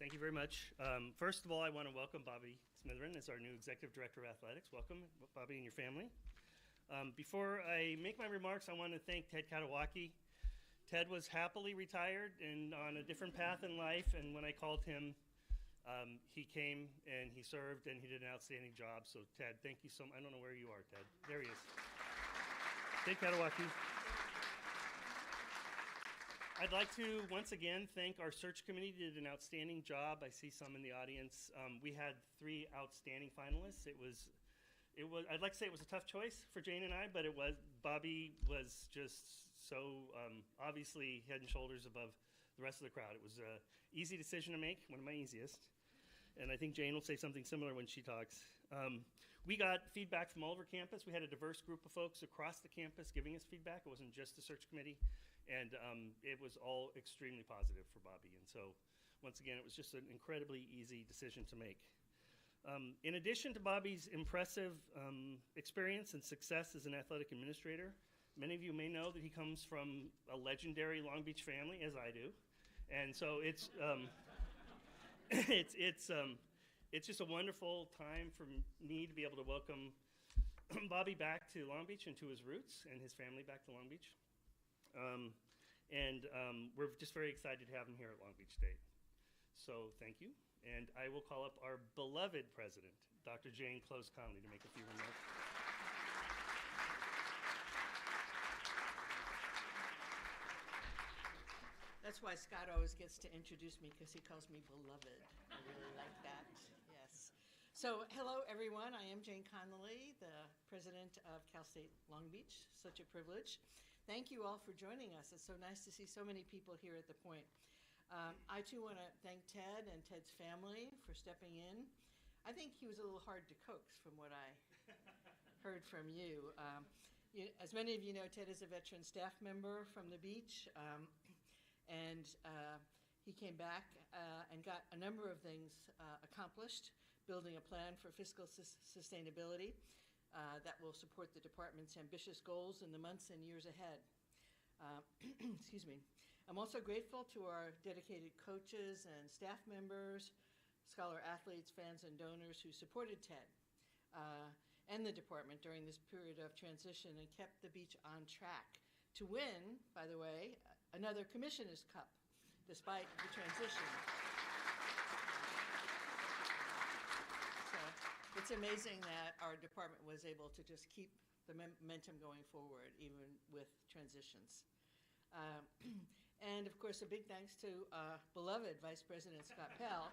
Thank you very much. First of all, I want to welcome Bobby Smitheran as our new Executive Director of Athletics. Welcome, Bobby, and your family. Before I make my remarks, I want to thank Ted Katawaki. Ted was happily retired and on a different path in life, and when I called him, he came and he served and he did an outstanding job. So Ted, thank you so much. I don't know where you are, Ted. There he is. Ted Katawaki. I'd like to once again thank our search committee. Did an outstanding job. I see some in the audience. We had 3 outstanding finalists. It was. I'd like to say it was a tough choice for Jane and I, but it was. Bobby was just so obviously head and shoulders above the rest of the crowd. It was an easy decision to make, one of my easiest. And I think Jane will say something similar when she talks. We got feedback from all over campus. We had a diverse group of folks across the campus giving us feedback. It wasn't just the search committee. And it was all extremely positive for Bobby. And so, once again, it was just an incredibly easy decision to make. In addition to Bobby's impressive experience and success as an athletic administrator, many of you may know that he comes from a legendary Long Beach family, as I do. And so it's just a wonderful time for me to be able to welcome Bobby back to Long Beach and to his roots, and his family back to Long Beach. We're just very excited to have him here at Long Beach State. So thank you. And I will call up our beloved president, Dr. Jane Close Conley, to make a few remarks. That's why Scott always gets to introduce me, because he calls me beloved. I really like that. Yes. So hello, everyone. I am Jane Connolly, the president of Cal State Long Beach. Such a privilege. Thank you all for joining us. It's so nice to see so many people here at the Point. I too want to thank Ted and Ted's family for stepping in. I think he was a little hard to coax from what I heard from you. As many of you know, Ted is a veteran staff member from the beach, and he came back and got a number of things accomplished, building a plan for fiscal sustainability that will support the department's ambitious goals in the months and years ahead. Excuse me. I'm also grateful to our dedicated coaches and staff members, scholar athletes, fans, and donors who supported Ted and the department during this period of transition and kept the beach on track to win, by the way, another Commissioner's Cup, despite the transition. So it's amazing that our department was able to just keep the momentum going forward, even with transitions. And of course, a big thanks to beloved Vice President Scott Pell,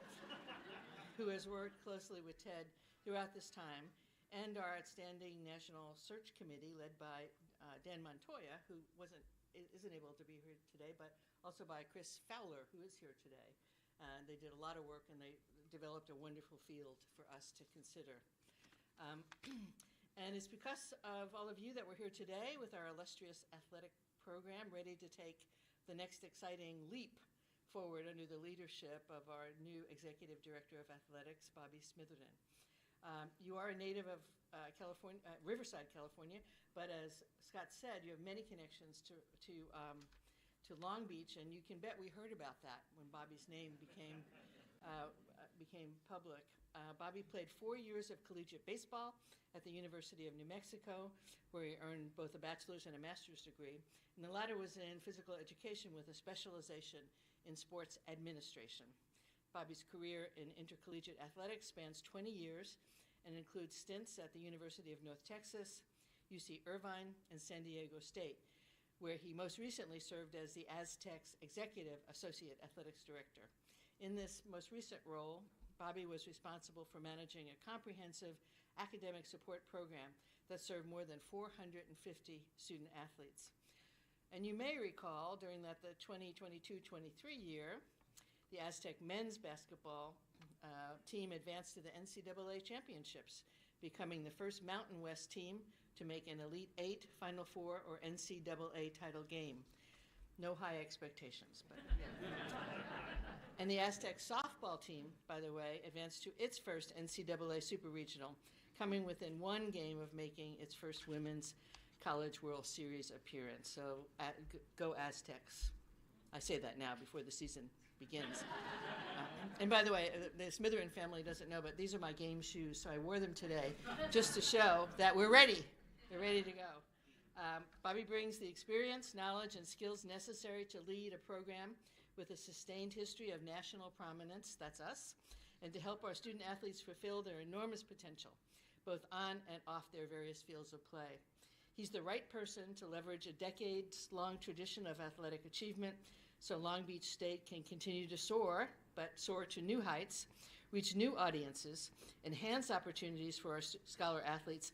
who has worked closely with Ted throughout this time, and our outstanding National Search Committee led by Dan Montoya, who isn't able to be here today, but also by Chris Fowler, who is here today. They did a lot of work, and they developed a wonderful field for us to consider. And it's because of all of you that we're here today with our illustrious athletic program, ready to take the next exciting leap forward under the leadership of our new Executive Director of Athletics, Bobby Smitheran. You are a native of Riverside, California, but as Scott said, you have many connections to Long Beach, and you can bet we heard about that when Bobby's name became public. Bobby played 4 years of collegiate baseball at the University of New Mexico, where he earned both a bachelor's and a master's degree. And the latter was in physical education with a specialization in sports administration. Bobby's career in intercollegiate athletics spans 20 years and includes stints at the University of North Texas, UC Irvine, and San Diego State, where he most recently served as the Aztecs Executive Associate Athletics Director. In this most recent role, Bobby was responsible for managing a comprehensive academic support program that served more than 450 student athletes. And you may recall during the 2022-23 year, the Aztec men's basketball team advanced to the NCAA championships, becoming the first Mountain West team to make an Elite 8, Final Four, or NCAA title game. No high expectations, but yeah. And the Aztec softball team, by the way, advanced to its first NCAA Super Regional, coming within one game of making its first Women's College World Series appearance. So go Aztecs. I say that now before the season begins. And by the way, the Smitheran family doesn't know, but these are my game shoes, so I wore them today just to show that we're ready. We're ready to go. Bobby brings the experience, knowledge, and skills necessary to lead a program with a sustained history of national prominence, that's us, and to help our student athletes fulfill their enormous potential, both on and off their various fields of play. He's the right person to leverage a decades-long tradition of athletic achievement so Long Beach State can continue to soar, but soar to new heights, reach new audiences, enhance opportunities for our scholar athletes,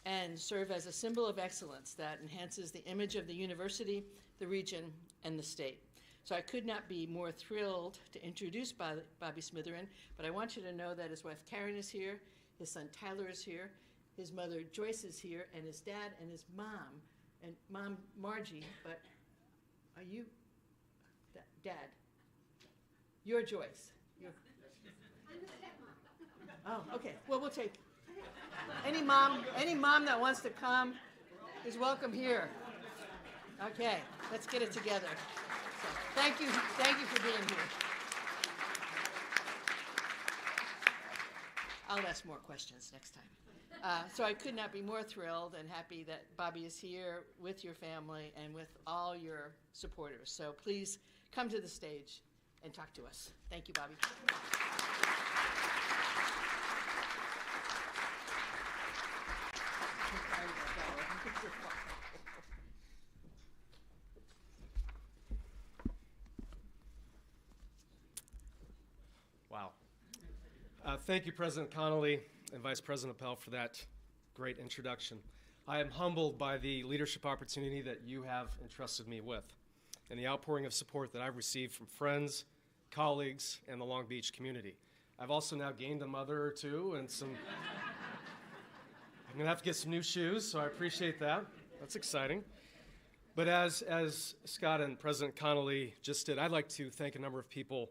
and serve as a symbol of excellence that enhances the image of the university, the region, and the state. So I could not be more thrilled to introduce Bobby Smitheran, but I want you to know that his wife Karen is here, his son Tyler is here, his mother Joyce is here, and his dad and his mom, and Mom Margie, but are you, Dad? You're Joyce. Oh, okay. Well, we'll take any mom that wants to come is welcome here. Okay, let's get it together. So, thank you for being here. I'll ask more questions next time. So I could not be more thrilled and happy that Bobby is here with your family and with all your supporters. So please come to the stage and talk to us. Thank you, Bobby. Wow. Thank you, President Connolly and Vice President Appel, for that great introduction. I am humbled by the leadership opportunity that you have entrusted me with and the outpouring of support that I've received from friends, colleagues, and the Long Beach community. I've also now gained a mother or two and some... I'm going to have to get some new shoes, so I appreciate that. That's exciting. But as Scott and President Connolly just did, I'd like to thank a number of people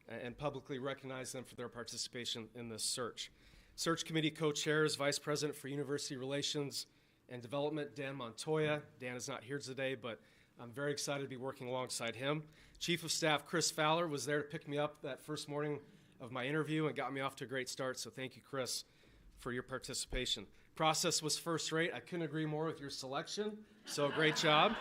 and publicly recognize them for their participation in this search. Search Committee co-chairs, Vice President for University Relations and Development, Dan Montoya. Dan is not here today, but I'm very excited to be working alongside him. Chief of Staff Chris Fowler was there to pick me up that first morning of my interview and got me off to a great start, so thank you, Chris, for your participation. Process was first rate. I couldn't agree more with your selection, so great job.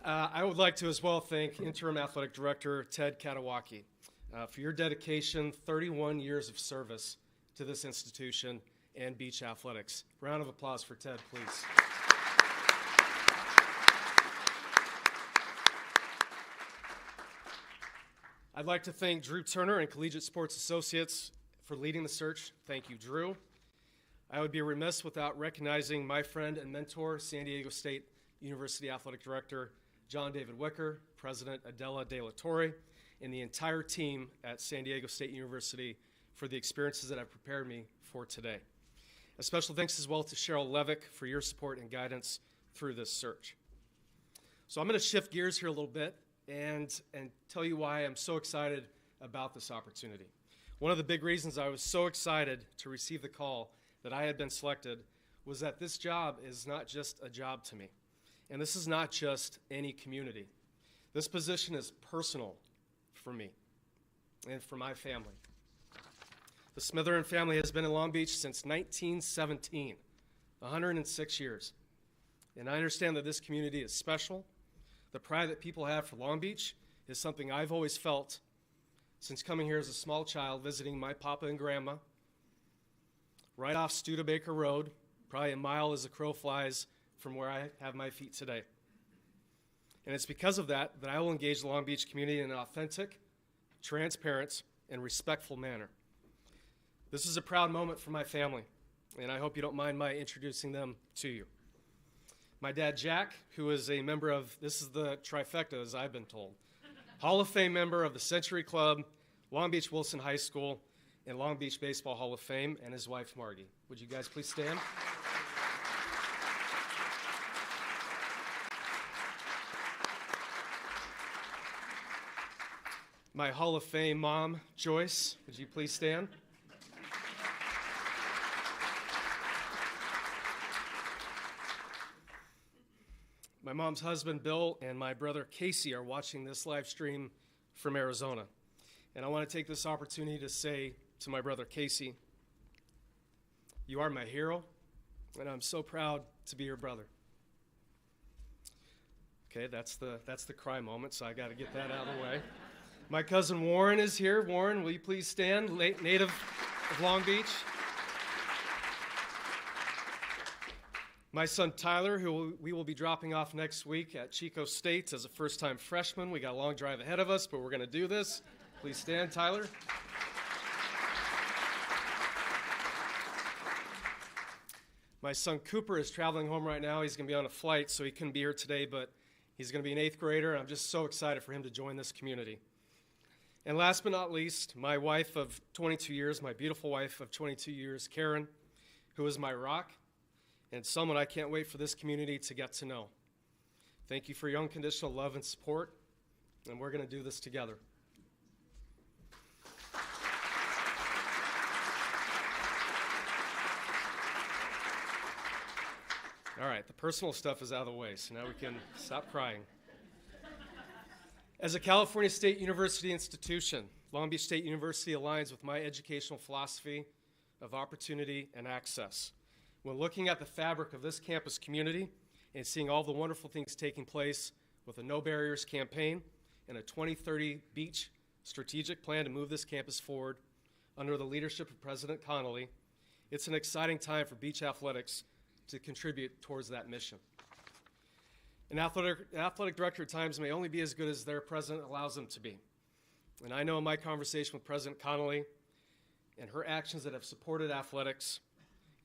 I would like to as well thank Interim Athletic Director Ted Katawaki for your dedication, 31 years of service to this institution and beach athletics. Round of applause for Ted, please. I'd like to thank Drew Turner and Collegiate Sports Associates for leading the search. Thank you, Drew. I would be remiss without recognizing my friend and mentor, San Diego State University Athletic Director John David Wicker, President Adela De La Torre, and the entire team at San Diego State University for the experiences that have prepared me for today. A special thanks as well to Cheryl Levick for your support and guidance through this search. So I'm going to shift gears here a little bit and tell you why I'm so excited about this opportunity. One of the big reasons I was so excited to receive the call that I had been selected was that this job is not just a job to me. And this is not just any community. This position is personal for me and for my family. The Smitheran family has been in Long Beach since 1917, 106 years. And I understand that this community is special. The pride that people have for Long Beach is something I've always felt since coming here as a small child, visiting my papa and grandma, right off Studebaker Road, probably a mile as the crow flies from where I have my feet today. And it's because of that I will engage the Long Beach community in an authentic, transparent, and respectful manner. This is a proud moment for my family, and I hope you don't mind my introducing them to you. My dad, Jack, who is a member of, this is the trifecta as I've been told, Hall of Fame member of the Century Club, Long Beach Wilson High School, and Long Beach Baseball Hall of Fame, and his wife, Margie. Would you guys please stand? My Hall of Fame mom, Joyce, would you please stand? My mom's husband, Bill, and my brother, Casey, are watching this live stream from Arizona. And I want to take this opportunity to say to my brother Casey, you are my hero, and I'm so proud to be your brother. Okay, that's the cry moment, so I got to get that out of the way. My cousin Warren is here. Warren, will you please stand? Native of Long Beach. My son Tyler, who we will be dropping off next week at Chico State as a first-time freshman. We got a long drive ahead of us, but we're going to do this. Please stand, Tyler. My son Cooper is traveling home right now. He's going to be on a flight, so he couldn't be here today, but he's going to be an 8th grader, and I'm just so excited for him to join this community. And last but not least, my wife of 22 years, my beautiful wife of 22 years, Karen, who is my rock, and someone I can't wait for this community to get to know. Thank you for your unconditional love and support, and we're going to do this together. All right, the personal stuff is out of the way, so now we can stop crying. As a California State University institution, Long Beach State University aligns with my educational philosophy of opportunity and access. When looking at the fabric of this campus community and seeing all the wonderful things taking place with a No Barriers campaign and a 2030 beach strategic plan to move this campus forward under the leadership of President Connolly, it's an exciting time for beach athletics to contribute towards that mission. An athletic director at times may only be as good as their president allows them to be. And I know in my conversation with President Connolly and her actions that have supported athletics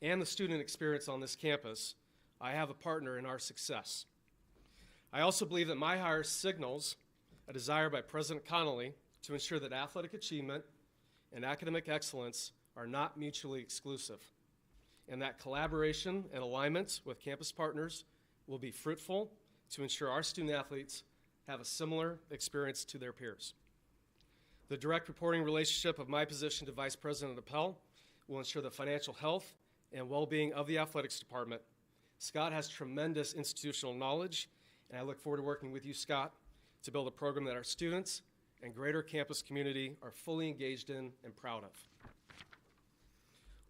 and the student experience on this campus, I have a partner in our success. I also believe that my hire signals a desire by President Connolly to ensure that athletic achievement and academic excellence are not mutually exclusive, and that collaboration and alignment with campus partners will be fruitful to ensure our student athletes have a similar experience to their peers. The direct reporting relationship of my position to Vice President Appel will ensure the financial health and well-being of the athletics department. Scott has tremendous institutional knowledge, and I look forward to working with you, Scott, to build a program that our students and greater campus community are fully engaged in and proud of.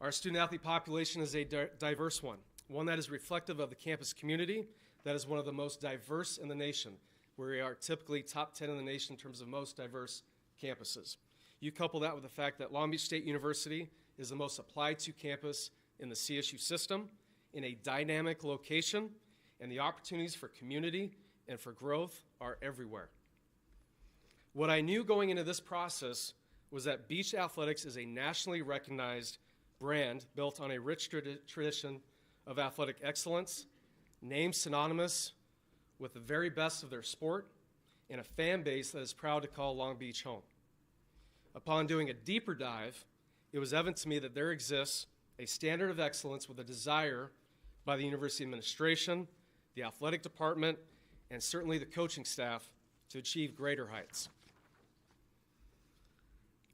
Our student-athlete population is a diverse one that is reflective of the campus community that is one of the most diverse in the nation, where we are typically top 10 in the nation in terms of most diverse campuses. You couple that with the fact that Long Beach State University is the most applied-to campus in the CSU system, in a dynamic location, and the opportunities for community and for growth are everywhere. What I knew going into this process was that beach athletics is a nationally recognized brand built on a rich tradition of athletic excellence, named synonymous with the very best of their sport, and a fan base that is proud to call Long Beach home. Upon doing a deeper dive, it was evident to me that there exists a standard of excellence with a desire by the university administration, the athletic department, and certainly the coaching staff to achieve greater heights.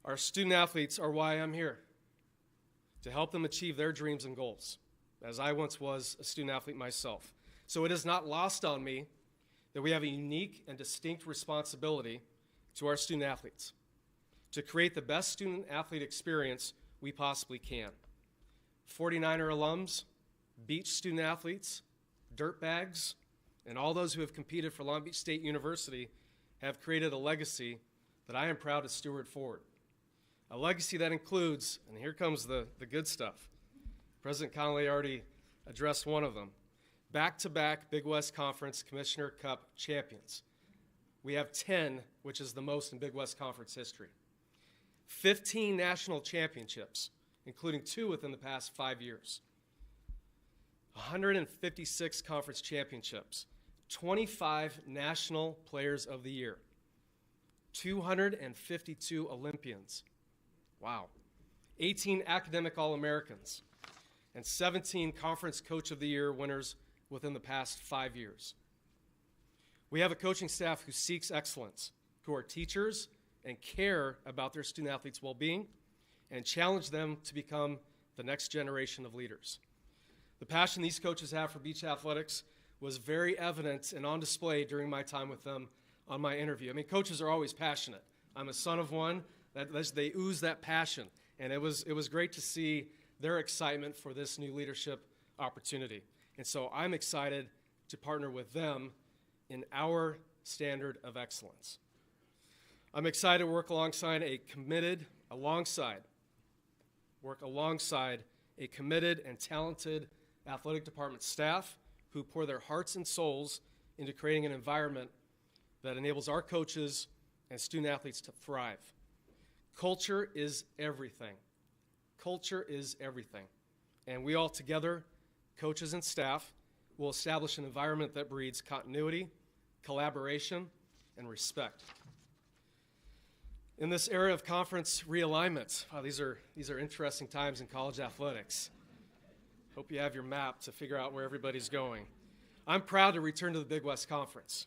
Our student athletes are why I'm here, to help them achieve their dreams and goals, as I once was a student athlete myself. So it is not lost on me that we have a unique and distinct responsibility to our student athletes to create the best student athlete experience we possibly can. 49er alums, beach student athletes, dirtbags, and all those who have competed for Long Beach State University have created a legacy that I am proud to steward forward. A legacy that includes, and here comes the good stuff. President Connolly already addressed one of them. Back-to-back Big West Conference Commissioner Cup champions. We have 10, which is the most in Big West Conference history. 15 national championships, including 2 within the past 5 years. 156 conference championships. 25 National Players of the Year. 252 Olympians. Wow. 18 academic All-Americans. And 17 Conference Coach of the Year winners within the past 5 years. We have a coaching staff who seeks excellence, who are teachers and care about their student athletes' well-being and challenge them to become the next generation of leaders. The passion these coaches have for beach athletics was very evident and on display during my time with them on my interview. I mean, coaches are always passionate. I'm a son of one. They ooze that passion. And it was great to see their excitement for this new leadership opportunity. And so I'm excited to partner with them in our standard of excellence. I'm excited to work alongside a committed and talented athletic department staff who pour their hearts and souls into creating an environment that enables our coaches and student athletes to thrive. Culture is everything. Culture is everything. And we all together, coaches and staff, will establish an environment that breeds continuity, collaboration, and respect. In this era of conference realignments, wow, these are interesting times in college athletics. Hope you have your map to figure out where everybody's going. I'm proud to return to the Big West Conference,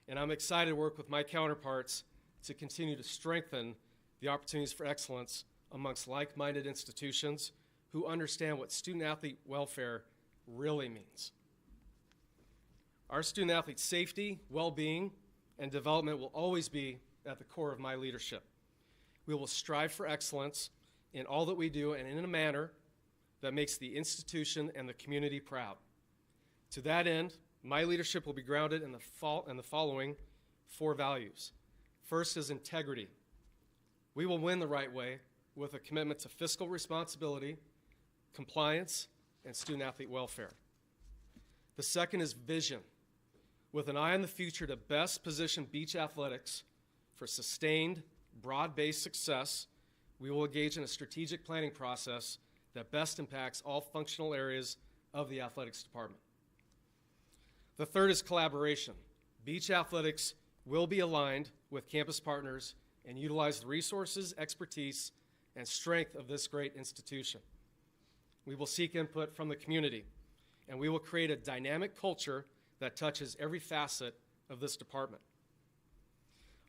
and I'm excited to work with my counterparts to continue to strengthen the opportunities for excellence amongst like-minded institutions who understand what student-athlete welfare really means. Our student-athlete safety, well-being, and development will always be at the core of my leadership. We will strive for excellence in all that we do and in a manner that makes the institution and the community proud. To that end, my leadership will be grounded in the following 4 values. First is integrity. We will win the right way with a commitment to fiscal responsibility, compliance, and student-athlete welfare. The second is vision. With an eye on the future to best position beach athletics for sustained, broad-based success, we will engage in a strategic planning process that best impacts all functional areas of the athletics department. The third is collaboration. Beach athletics will be aligned with campus partners and utilize the resources, expertise, and strength of this great institution. We will seek input from the community, and we will create a dynamic culture that touches every facet of this department.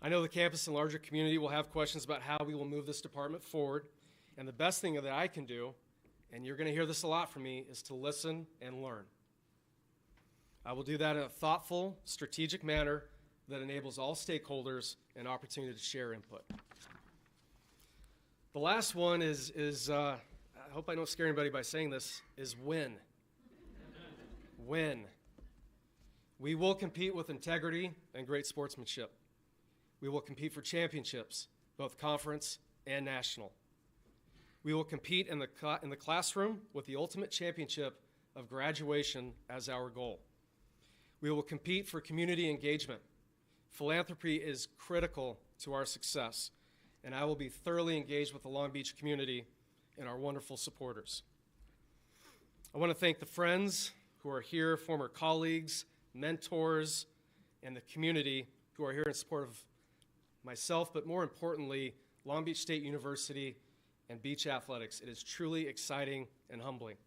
I know the campus and larger community will have questions about how we will move this department forward, and the best thing that I can do, and you're going to hear this a lot from me, is to listen and learn. I will do that in a thoughtful, strategic manner that enables all stakeholders an opportunity to share input. The last one is I hope I don't scare anybody by saying this, is win. Win. We will compete with integrity and great sportsmanship. We will compete for championships, both conference and national. We will compete in the classroom with the ultimate championship of graduation as our goal. We will compete for community engagement. Philanthropy is critical to our success, and I will be thoroughly engaged with the Long Beach community and our wonderful supporters. I want to thank the friends who are here, former colleagues, mentors, and the community who are here in support of myself, but more importantly, Long Beach State University and beach athletics. It is truly exciting and humbling.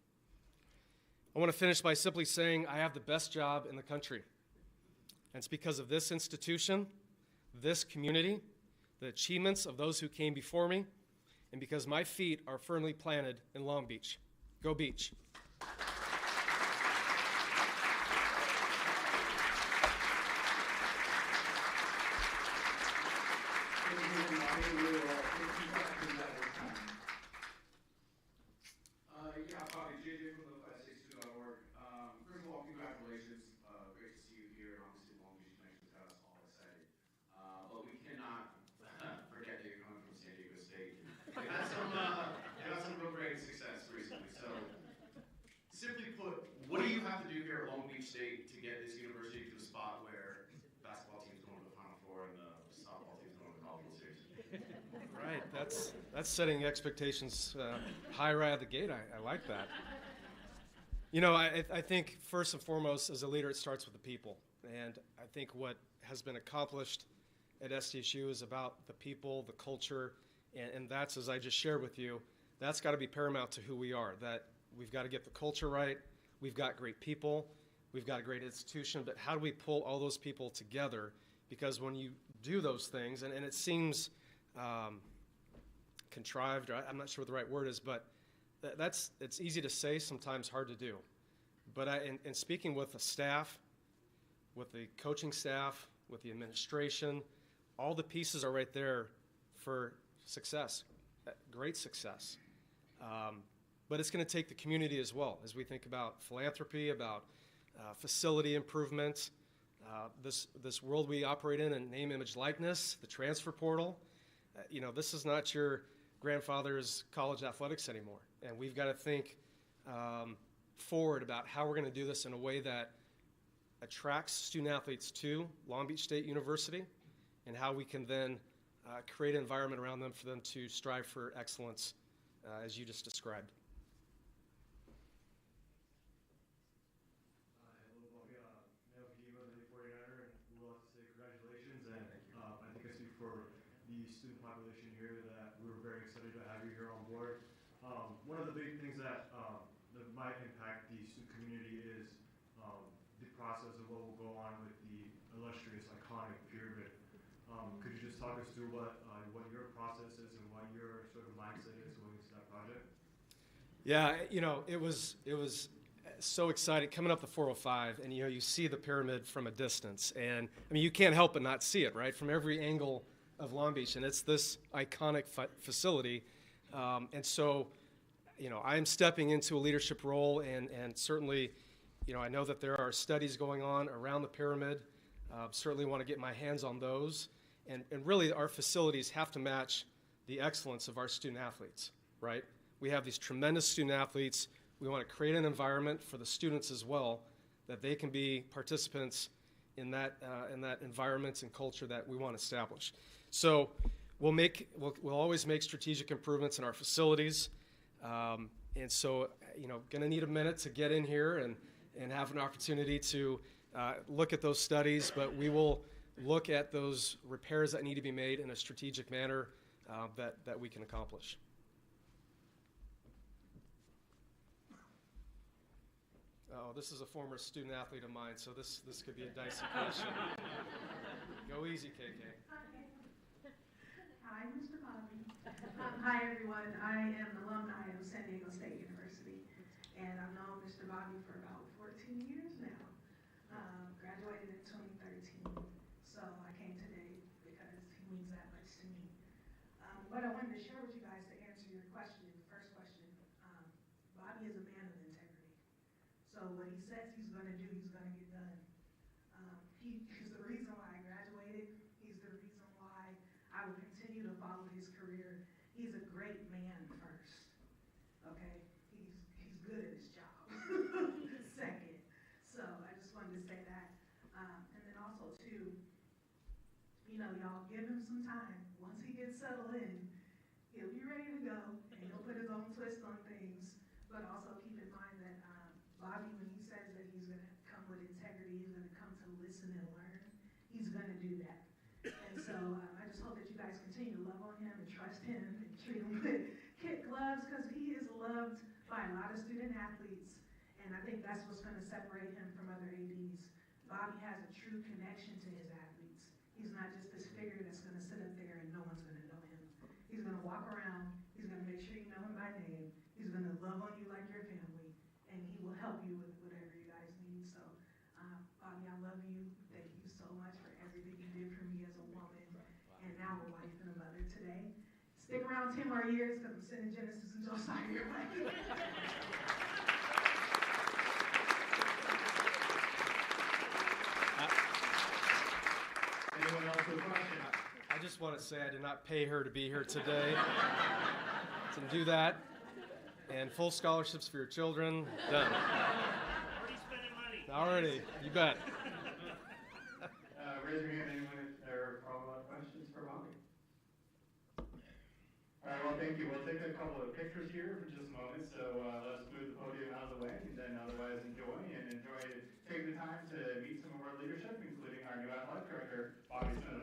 I want to finish by simply saying I have the best job in the country. And it's because of this institution, this community, the achievements of those who came before me, and because my feet are firmly planted in Long Beach. Go Beach. State to get this university to the spot where basketball team's going to the Final Four and the softball team's going to the College World Series. Right, that's setting expectations high right out of the gate. I like that. You know, I think first and foremost, as a leader, it starts with the people. And I think what has been accomplished at SDSU is about the people, the culture, and that's, as I just shared with you, that's got to be paramount to who we are, that we've got to get the culture right, we've got great people, we've got a great institution, but how do we pull all those people together? Because when you do those things, and it seems contrived, or I'm not sure what the right word is, but it's easy to say, sometimes hard to do. But in speaking with the staff, with the coaching staff, with the administration, all the pieces are right there for success, great success. But it's going to take the community as well as we think about philanthropy, about facility improvement, this world we operate in and name, image, likeness, the transfer portal. This is not your grandfather's college athletics anymore. And we've got to think forward about how we're going to do this in a way that attracts student athletes to Long Beach State University, and how we can then create an environment around them for them to strive for excellence, as you just described. Population here that we're very excited to have you here on board. One of the big things that might impact the student community is the process of what will go on with the illustrious, iconic pyramid. Could you just talk us through what your process is and what your sort of mindset is going into that project? Yeah, it was so exciting coming up the 405, and you see the pyramid from a distance, and I mean you can't help but not see it, right, from every angle of Long Beach, and it's this iconic facility, and so I'm stepping into a leadership role, and certainly I know that there are studies going on around the pyramid. Certainly want to get my hands on those, and really our facilities have to match the excellence of our student athletes, right? We have these tremendous student athletes. We want to create an environment for the students as well, that they can be participants in that environment and culture that we want to establish. So we'll always make strategic improvements in our facilities, and so going to need a minute to get in here and have an opportunity to look at those studies, but we will look at those repairs that need to be made in a strategic manner that we can accomplish. Oh, this is a former student athlete of mine, so this could be a dicey question. Go easy, KK. Hi, Mr. Bobby. Hi, everyone. I am an alumni of San Diego State University, and I've known Mr. Bobby for about 14 years now. Graduated in 2013, so I came today because he means that much to me. What I wanted to share with you guys to answer your question, the first question, Bobby is a man of integrity. So what he says he's going to do, he's going to get done. He's the reason why I graduated. He's the reason why I will continue to follow his career. He's a great man first, okay? He's good at his job, second. So I just wanted to say that. And then also too, y'all give him some time. Once he gets settled in, he'll be ready to go, and he'll put his own twist on things. But also keep in mind that Bobby, when he says that he's going to come with integrity, he's going to come to listen and learn, he's going to do that. And so I just hope that you guys continue to love on him and trust him and treat him with kid gloves, because he is loved by a lot of student athletes. And I think that's what's going to separate him from other ADs. Bobby has a true connection to his athletes. He's not just this figure that's going to sit up there and no one's going to know him. He's going to walk around. He's going to make sure you know him by name. He's going to love on you like your family. And he will help you with whatever you guys need. So, Bobby, I love you. Thank you so much for everything you did for me as a woman, and now a wife and a mother today. Stick around 10 more years, because I'm sending Genesis and Josiah your way. Anyone else with a question? I just want to say I did not pay her to be here today. Didn't do that. And full scholarships for your children. Done. Already spending money. Already, you bet. Raise your hand, anyone if there are follow-up questions for Bobby? All right, well, thank you. We'll take a couple of pictures here for just a moment, so let's move the podium out of the way, and then otherwise enjoy take the time to meet some of our leadership, including our new athletic director, Bobby Smith.